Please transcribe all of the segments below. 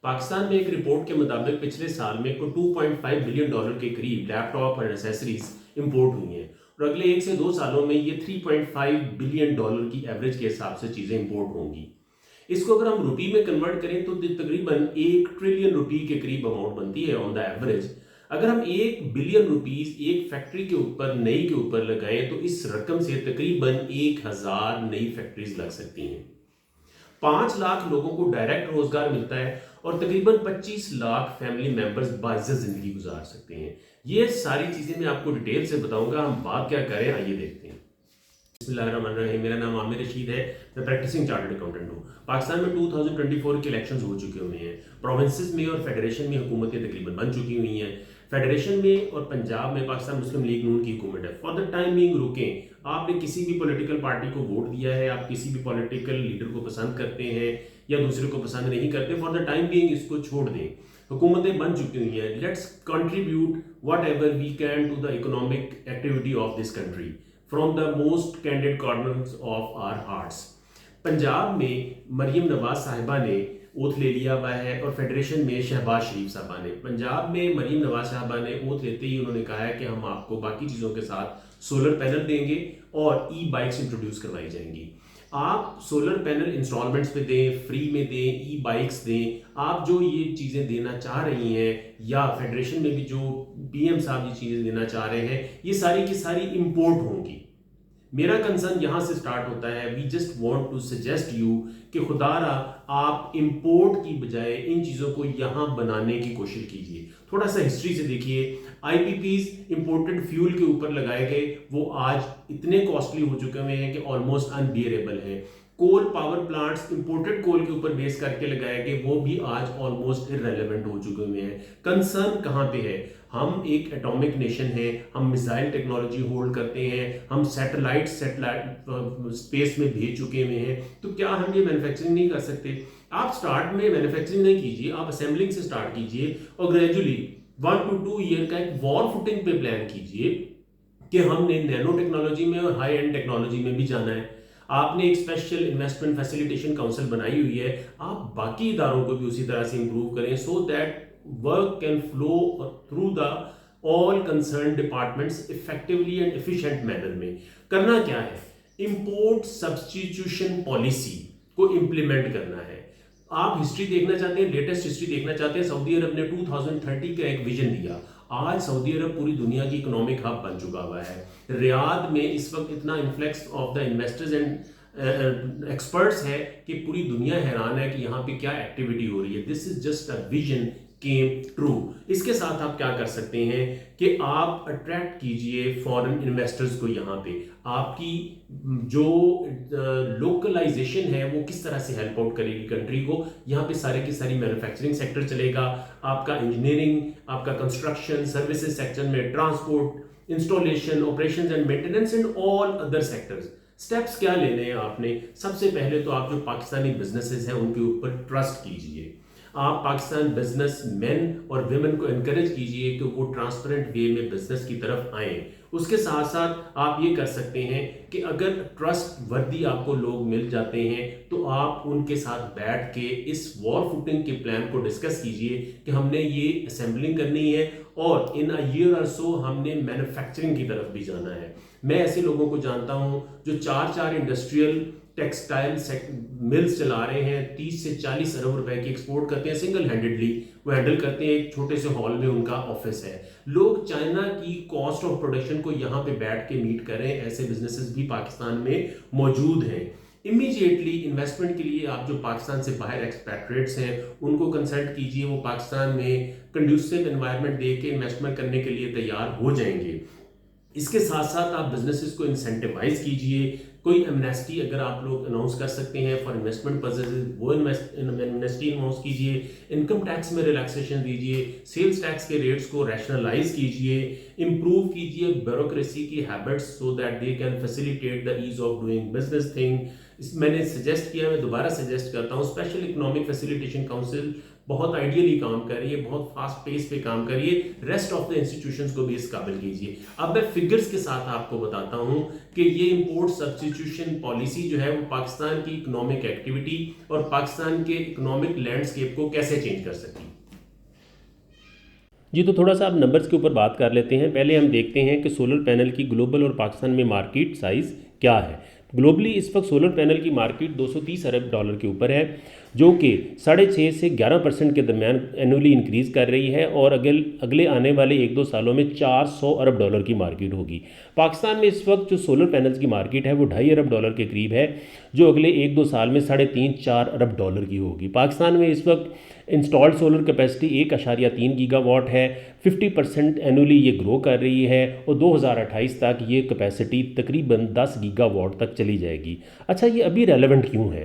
पाकिस्तान में एक रिपोर्ट के मुताबिक पिछले साल में को $2.5 बिलियन के करीब लैपटॉप और एसेसरीज इंपोर्ट हुई हैं और अगले 1 से 2 सालों में ये $3.5 बिलियन की एवरेज के हिसाब से चीज़ें इंपोर्ट होंगी। इसको अगर हम रुपी में कन्वर्ट करें तो तकरीबन 1 ट्रिलियन रुपी के करीब अमाउंट बनती है ऑन द एवरेज। अगर हम 1 बिलियन रुपीज एक फैक्ट्री के ऊपर नई के ऊपर लगाएं तो इस रकम से तकरीबन 1000 नई फैक्ट्रीज लग सकती हैं। 5 लाख लोगों को डायरेक्ट रोजगार मिलता है और तकरीबन 25 लाख फैमिली मेंबर्स बाइज्जत जिंदगी गुजार सकते हैं। ये सारी चीजें मैं आपको डिटेल से बताऊंगा। हम बात क्या करें, आइए देखते हैं। बिस्मिल्लाहिर्रहमानिर्रहीम। मेरा नाम आमिर रशीद है, मैं प्रैक्टिसिंग चार्टर्ड अकाउंटेंट हूँ। पाकिस्तान में 2024 के इलेक्शंस हो चुके हुए हैं। प्रोविंसेस में और फेडरेशन में हुकूमतें तकरीबन बन चुकी हुई हैं। फेडरेशन में और पंजाब में पाकिस्तान मुस्लिम लीग नून की हुकूमत है। फॉर द टाइम बीइंग रुकें। आपने किसी भी पॉलिटिकल पार्टी को वोट दिया है, आप किसी भी पॉलिटिकल लीडर को पसंद करते हैं या दूसरे को पसंद नहीं करते, फॉर द टाइम बीइंग इसको छोड़ दें। हुकूमतें बन चुकी हुई हैं। Let's contribute whatever we can to the economic activity of this country from the most candid corners of our hearts. Punjab में मरियम नवाज साहिबा ने ओथ ले लिया हुआ है और फेडरेशन में शहबाज शरीफ साहबा ने। पंजाब में मरियम नवाज साहबा ने ओथ लेते ही उन्होंने कहा है कि हम आपको बाकी चीज़ों के साथ सोलर पैनल देंगे और ई बाइक्स इंट्रोड्यूस करवाई जाएंगी। आप सोलर पैनल इंस्टॉलमेंट्स पे दें, फ्री में दें, ई बाइक्स दें। आप जो ये चीज़ें देना चाह रही हैं या फेडरेशन में भी जो पीएम साहब ये चीज़ें देना चाह रहे हैं, ये सारी की सारी इंपोर्ट होंगी। मेरा कंसर्न यहां से स्टार्ट होता है। We just want to suggest you कि खुदारा आप इंपोर्ट की बजाय इन चीज़ों को यहां बनाने की कोशिश कीजिए। थोड़ा सा हिस्ट्री से देखिए। आईपीपीज इंपोर्टेड फ्यूल के ऊपर लगाए गए, वो आज इतने कॉस्टली हो चुके हुए हैं कि ऑलमोस्ट अनबियरेबल हैं। कोल पावर प्लांट्स इंपोर्टेड कोल के ऊपर बेस करके लगाए गए, वो भी आज ऑलमोस्ट इररेलेवेंट हो चुके हुए हैं। कंसर्न कहां पे है? हम एक एटॉमिक नेशन है, हम मिसाइल टेक्नोलॉजी होल्ड करते हैं, हम सैटेलाइट स्पेस में भेज चुके हुए हैं, तो क्या हम ये मैन्युफैक्चरिंग नहीं कर सकते? आप स्टार्ट में मैन्युफैक्चरिंग नहीं कीजिए, आप असेंबलिंग से स्टार्ट कीजिए और ग्रेजुअली 1 to 2 ईयर का एक वॉर फुटिंग पे प्लान कीजिए कि हमने नैनो टेक्नोलॉजी में और हाई एंड टेक्नोलॉजी में भी जाना है। आपने एक स्पेशल इन्वेस्टमेंट फैसिलिटेशन काउंसिल बनाई हुई है, आप बाकी इदारों को भी उसी तरह से इंप्रूव करें so that work can flow through the all concern departments effectively and efficient manner में। करना क्या है? इंपोर्ट सब्स्टिट्यूशन पॉलिसी को इंप्लीमेंट करना है। आप हिस्ट्री देखना चाहते हैं, लेटेस्ट हिस्ट्री देखना चाहते हैं, सऊदी अरब ने 2030 का एक विजन दिया। आज सऊदी अरब पूरी दुनिया की इकोनॉमिक हब बन चुका हुआ है। रियाद में इस वक्त इतना influx of the investors and experts है कि पूरी दुनिया हैरान है कि यहाँ पे क्या एक्टिविटी हो रही है। This is just a vision came true. इसके साथ आप क्या कर सकते हैं कि आप अट्रैक्ट कीजिए फॉरेन इन्वेस्टर्स को। यहाँ पे आपकी जो लोकलाइजेशन है वो किस तरह से हेल्प आउट करेगी कंट्री को। यहाँ पे सारे की सारी मैन्युफैक्चरिंग सेक्टर चलेगा, आपका इंजीनियरिंग, आपका कंस्ट्रक्शन, सर्विसेज सेक्टर में transport, installation, operations and maintenance and all other sectors. Steps क्या लेने हैं आपने? सबसे पहले तो आप जो पाकिस्तानी बिजनेसेस हैं उनके ऊपर ट्रस्ट कीजिए। आप पाकिस्तान बिजनेस मैन और वेमेन को एनकरेज कीजिए कि वो ट्रांसपेरेंट वे में बिजनेस की तरफ आए। उसके साथ साथ आप ये कर सकते हैं कि अगर ट्रस्ट वर्दी आपको लोग मिल जाते हैं तो आप उनके साथ बैठ के इस वॉर फुटिंग के प्लान को डिस्कस कीजिए कि हमने ये असेंबलिंग करनी है और इन अ ईयर और सो हमने मैन्युफैक्चरिंग की तरफ भी जाना है। मैं ऐसे लोगों को जानता हूं जो 4 इंडस्ट्रियल टेक्सटाइल मिल्स चला रहे हैं, 30 से 40 अरब रुपए की एक्सपोर्ट करते हैं सिंगल हैंडेडली। वो हैंडल करते हैं, एक छोटे से हॉल में उनका ऑफिस है। लोग चाइना की कॉस्ट ऑफ प्रोडक्शन को यहाँ पे बैठ के मीट करें, ऐसे बिजनेसेस भी पाकिस्तान में मौजूद हैं। इमीडिएटली इन्वेस्टमेंट के लिए आप जो पाकिस्तान से बाहर एक्सपैट्रिएट्स हैं उनको कंसल्ट कीजिए, वो पाकिस्तान में कंड्यूसिव एनवायरनमेंट दे के इन्वेस्टमेंट करने के लिए तैयार हो जाएंगे। इसके साथ साथ आप बिजनेसेस को इंसेंटिवाइज कीजिए। कोई एमनेस्टी अगर आप लोग अनाउंस कर सकते हैं फॉर इन्वेस्टमेंट पर्पसेस, वो एमनेस्टी अनाउंस कीजिए। इनकम टैक्स में रिलैक्सेशन दीजिए, सेल्स टैक्स के रेट्स को रैशनलाइज कीजिए, इंप्रूव कीजिए ब्यूरोक्रेसी की habits so that they can facilitate the ease of doing business thing. मैंने सजेस्ट किया, मैं दोबारा सजेस्ट करता हूँ, स्पेशल इकोनॉमिक फैसिलिटेशन काउंसिल बहुत आइडियली काम कर रही है, बहुत फास्ट पेस पे काम कर रही है। रेस्ट ऑफ द इंस्टीट्यूशंस को भी इस काबिल कीजिए। अब मैं फिगर्स के साथ आपको बताता हूं कि ये इंपोर्ट सब्स्टिट्यूशन पॉलिसी जो है वो पाकिस्तान की इकोनॉमिक एक्टिविटी और पाकिस्तान के इकोनॉमिक लैंडस्केप को कैसे चेंज कर सकती है। जी, तो थोड़ा सा आप नंबर्स के ऊपर बात कर लेते हैं। पहले हम देखते हैं कि सोलर पैनल की ग्लोबल और पाकिस्तान में मार्केट साइज़ क्या है। ग्लोबली इस वक्त सोलर पैनल की मार्केट 230 अरब डॉलर के ऊपर है, जो कि 6.5 से 11% के दरमियान एनुअली इंक्रीज़ कर रही है, और अगले आने वाले 1-2 सालों में 400 अरब डॉलर की मार्केट होगी। पाकिस्तान में इस वक्त जो सोलर पैनल्स की मार्केट है वो 2.5 अरब डॉलर के करीब है, जो अगले 1-2 साल में 3.5-4 अरब डॉलर की होगी। पाकिस्तान में इस वक्त इंस्टॉल्ड सोलर कैपेसिटी 1.3 गीगावाट है। 50% एनुअली ये ग्रो कर रही है, और 2028 तक ये कैपेसिटी तकरीबन 10 गीगावाट तक चली जाएगी। अच्छा, ये अभी रेलेवेंट क्यों है?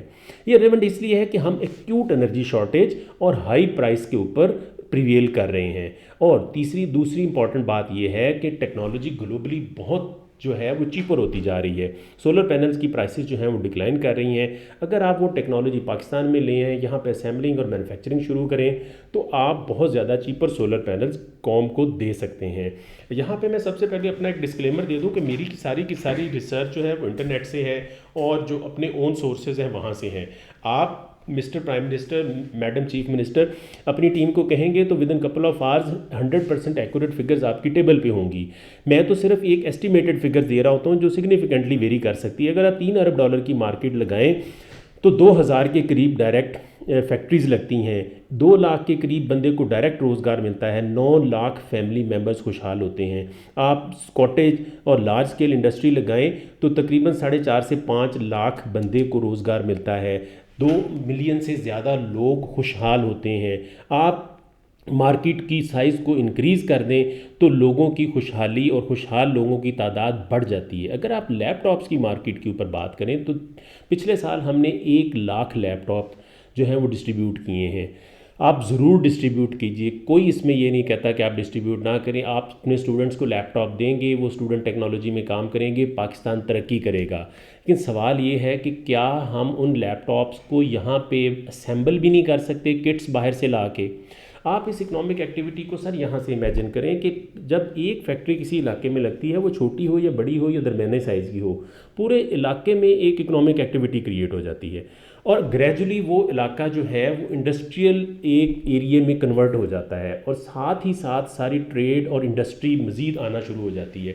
ये रेलेवेंट इसलिए है कि हम एक्यूट एनर्जी शॉर्टेज और हाई प्राइस के ऊपर प्रिवेल कर रहे हैं। और दूसरी इंपॉर्टेंट बात ये है कि टेक्नोलॉजी ग्लोबली बहुत जो है वो चीपर होती जा रही है। सोलर पैनल्स की प्राइसेस जो हैं वो डिक्लाइन कर रही हैं। अगर आप वो टेक्नोलॉजी पाकिस्तान में ले आएँ, यहाँ पे असेंबलिंग और मैन्युफैक्चरिंग शुरू करें, तो आप बहुत ज़्यादा चीपर सोलर पैनल्स कॉम को दे सकते हैं। यहाँ पे मैं सबसे पहले अपना एक डिस्क्लेमर दे दूँ कि मेरी की सारी रिसर्च जो है वो इंटरनेट से है, और जो अपने ओन सोर्सेज हैं वहाँ से हैं। आप mister prime minister, madam chief minister अपनी टीम को कहेंगे तो with in couple of hours 100% accurate figures आपकी टेबल पे होंगी। मैं तो सिर्फ एक एस्टिमेटेड फिगर दे रहा होता हूँ जो सिग्निफिकेंटली वेरी कर सकती है। अगर आप 3 अरब डॉलर की मार्केट लगाएं तो 2000 के करीब डायरेक्ट फैक्ट्रीज़ लगती हैं, 2 लाख के करीब बंदे को डायरेक्ट रोज़गार मिलता है, 9 लाख फैमिली मेम्बर्स खुशहाल होते हैं। आप कॉटेज और लार्ज स्केल इंडस्ट्री लगाएं तो तकरीबन 4.5 से 5 लाख बंदे को रोज़गार मिलता है, 2 मिलियन से ज़्यादा लोग खुशहाल होते हैं। आप मार्केट की साइज़ को इंक्रीज़ कर दें तो लोगों की खुशहाली और खुशहाल लोगों की तादाद बढ़ जाती है। अगर आप लैपटॉप्स की मार्केट के ऊपर बात करें तो पिछले साल हमने 1 लाख लैपटॉप जो हैं वो डिस्ट्रीब्यूट किए हैं। आप ज़रूर डिस्ट्रीब्यूट कीजिए, कोई इसमें ये नहीं कहता कि आप डिस्ट्रीब्यूट ना करें। आप अपने स्टूडेंट्स को लैपटॉप देंगे, वो स्टूडेंट टेक्नोलॉजी में काम करेंगे, पाकिस्तान तरक्की करेगा। लेकिन सवाल ये है कि क्या हम उन लैपटॉप्स को यहाँ पे असेंबल भी नहीं कर सकते किट्स बाहर से ला के? आप इस इकोनॉमिक एक्टिविटी को सर यहाँ से इमेजिन करें कि जब एक फैक्ट्री किसी इलाके में लगती है, वो छोटी हो या बड़ी हो या दरमियाने साइज़ की हो, पूरे इलाके में एक इकोनॉमिक एक्टिविटी क्रिएट हो जाती है, और ग्रेजुअली वो इलाका जो है वो इंडस्ट्रियल एक एरिया में कन्वर्ट हो जाता है, और साथ ही साथ सारी ट्रेड और इंडस्ट्री मज़ीद आना शुरू हो जाती है।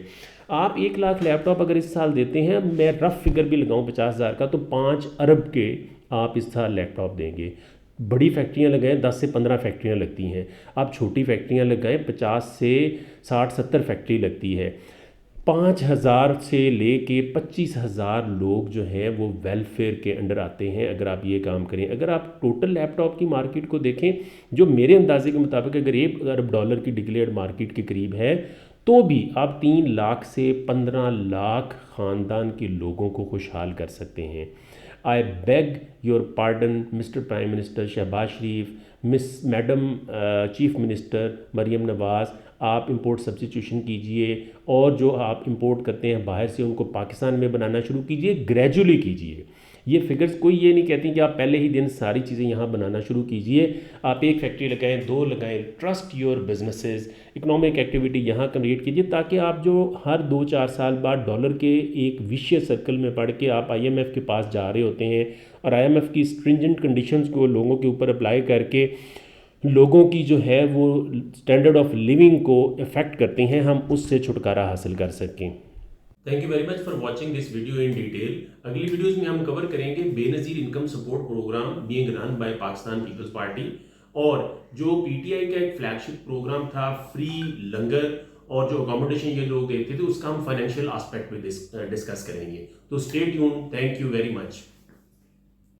आप 1 लाख लैपटॉप अगर इस साल देते हैं, मैं रफ़ फिगर भी लगाऊं 50,000 का, तो 5 अरब के आप इस साल लैपटॉप देंगे। बड़ी फैक्ट्रियां लगाएं, 10 से 15 फैक्ट्रियां लगती हैं। आप छोटी फैक्ट्रियां लगाएं, 50 से 60-70 फैक्ट्री लगती है। 5,000 से ले के 25,000 लोग जो हैं वो वेलफेयर के अंडर आते हैं अगर आप ये काम करें। अगर आप टोटल लैपटॉप की मार्केट को देखें, जो मेरे अंदाजे के मुताबिक अगर 1 अरब डॉलर की डिक्लेयर्ड मार्केट के करीब है, तो भी आप 3 लाख से 15 लाख ख़ानदान के लोगों को खुशहाल कर सकते हैं। I beg your pardon mister prime minister Shahbaz Sharif, miss madam chief minister Maryam Nawaz, आप इंपोर्ट सब्स्टिट्यूशन कीजिए, और जो आप इंपोर्ट करते हैं बाहर से उनको पाकिस्तान में बनाना शुरू कीजिए, ग्रेजुअली कीजिए। ये फिगर्स कोई ये नहीं कहती कि आप पहले ही दिन सारी चीज़ें यहाँ बनाना शुरू कीजिए। आप 1 फैक्ट्री लगाएं, 2 लगाएं, trust your businesses, economic activity यहाँ क्रिएट कीजिए, ताकि आप जो हर 2-4 साल बाद डॉलर के एक विशियस सर्कल में पड़ के आप IMF के पास जा रहे होते हैं, और IMF की स्ट्रिंजेंट कंडीशंस को लोगों के ऊपर अप्लाई करके लोगों की जो है वो स्टैंडर्ड ऑफ लिविंग को इफ़ेक्ट करते हैं, हम उससे छुटकारा हासिल कर सकें। Thank you very much for watching this video in detail. अगली वीडियोस में हम कवर करेंगे Benazir income support programme being run by Pakistan people's party, और जो PTI का एक फ्लैगशिप प्रोग्राम था फ्री लंगर और जो अकोमोडेशन ये लोग देते थे, उसका हम फाइनेंशियल एस्पेक्ट पे डिस्कस करेंगे। तो stay tune, thank you very much.